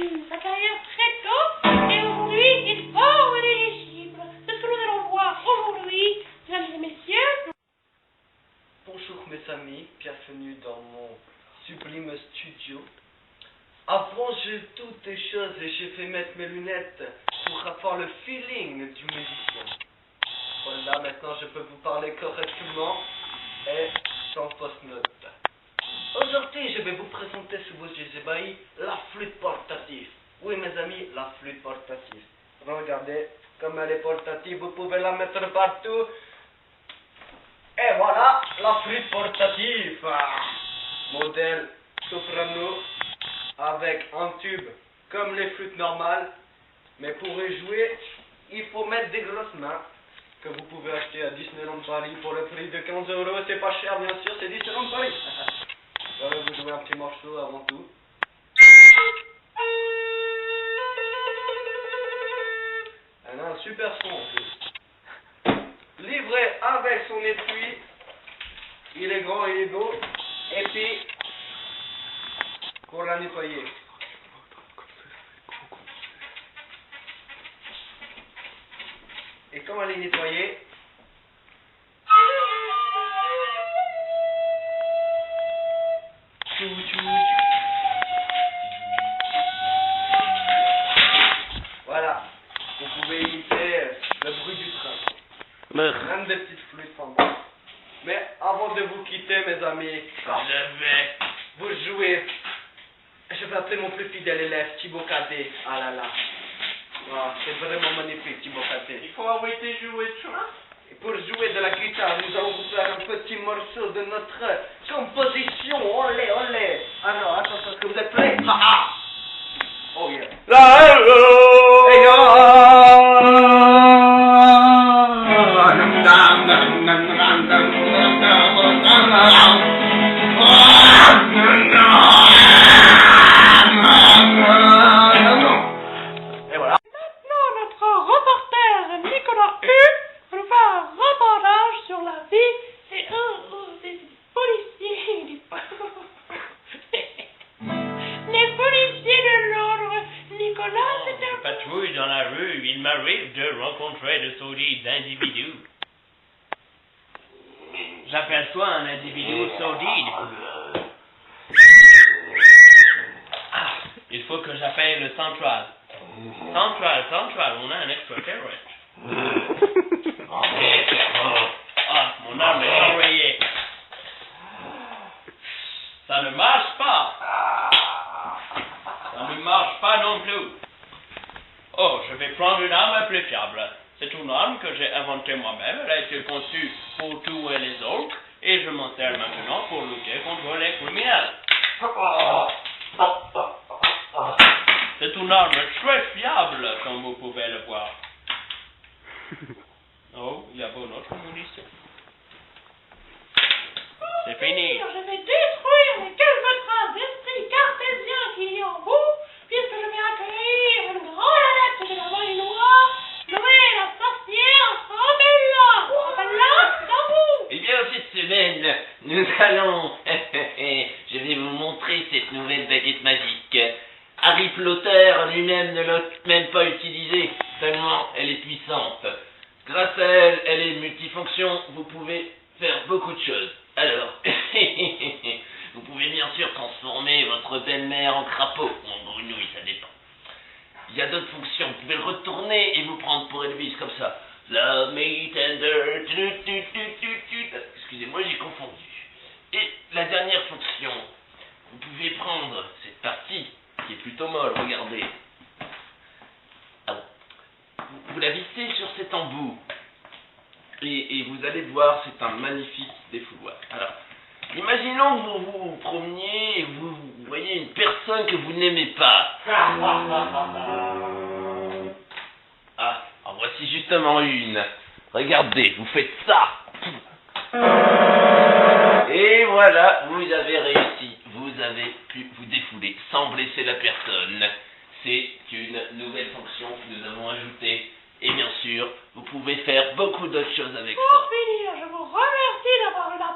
début sa carrière très tôt et aujourd'hui il forme des disciples. C'est ce que nous allons voir aujourd'hui, mesdames et messieurs. Bonjour mes amis, bienvenue dans mon sublime studio. Avant toute chose, je vais mettre mes lunettes pour avoir le feeling du musicien. Voilà, maintenant je peux vous parler correctement et sans fausse note. Aujourd'hui, je vais vous présenter sous vos yeux ébahis la flûte portative. Oui mes amis, la flûte portative. Regardez, comme elle est portative, vous pouvez la mettre partout. Et voilà, la flûte portative. Modèle soprano avec un tube comme les flûtes normales. Mais pour y jouer, il faut mettre des grosses mains que vous pouvez acheter à Disneyland Paris pour le prix de 15 €. C'est pas cher bien sûr, c'est Disneyland Paris. Je vais vous jouer un petit morceau avant tout. Elle a un super son en plus. Livré avec son étui. Il est grand, il est beau. Et puis, pour la nettoyer. Et quand elle est nettoyée, voilà, vous pouvez imiter le bruit du train. Même des petites flûtes sympas. Mais avant de vous quitter mes amis, je vais vous jouer. Je vais appeler mon plus fidèle élève, Thibaut Cadet. Ah là là. Wow, c'est vraiment magnifique, Thibaut Cadet. Il faut arrêter de jouer de chant. Et pour jouer de la guitare, nous allons vous faire un petit morceau de notre composition. Olé, olé. Alors, attention, est-ce que vous êtes prêts? Oh yeah. Et voilà. Maintenant, notre reporter Nicolas Hu va nous faire un reportage sur la vie des policiers. Les policiers de l'ordre. Nicolas, c'est un... Patrouille dans la rue, il m'arrive de rencontrer de solides individus. J'aperçois un individu solide. Ah, il faut que j'appelle le central. Central, on a un extraterrestre. Ah, mon arme est enrayée. Ça ne marche pas. Ça ne marche pas non plus. Oh, je vais prendre une arme plus fiable. C'est une arme que j'ai inventée moi-même. Elle a été conçue pour tuer les orques et je m'en sers maintenant pour lutter contre les criminels. C'est une arme très fiable, comme vous pouvez le voir. Oh, il y a pas notre munition. C'est fini. Je vais détruire les quelques traces d'esprit cartésien qu'il y a en vous, puisque je vais accueillir une grande adepte de la magie noire, nommée la sorcière Rabella, dans vous. Eh bien, cette semaine, nous allons... je vais vous montrer cette nouvelle baguette magique. Harry Potter lui-même ne l'a même pas utilisée, tellement elle est puissante. Grâce à elle, elle est multifonction, vous pouvez faire beaucoup de choses. Alors, vous pouvez bien sûr transformer votre belle-mère en crapaud, ou en grenouille, ça dépend. Il y a d'autres fonctions, vous pouvez le retourner et vous prendre pour Elvis, comme ça. Love me tender, excusez-moi, j'ai confondu. Et la dernière fonction, vous pouvez prendre cette partie, qui est plutôt molle, regardez. Ah bon. Vous la vissez sur cet embout. Et vous allez voir, c'est un magnifique défouloir. Alors, imaginons que vous vous promeniez et vous voyez une personne que vous n'aimez pas. Ah, en voici justement une. Regardez, vous faites ça. Et voilà, vous avez réussi. Vous avez pu vous défouler sans blesser la personne. C'est une nouvelle fonction que nous avons ajoutée. Et bien sûr, vous pouvez faire beaucoup d'autres choses avec ça. Pour finir, je vous remercie d'avoir eu la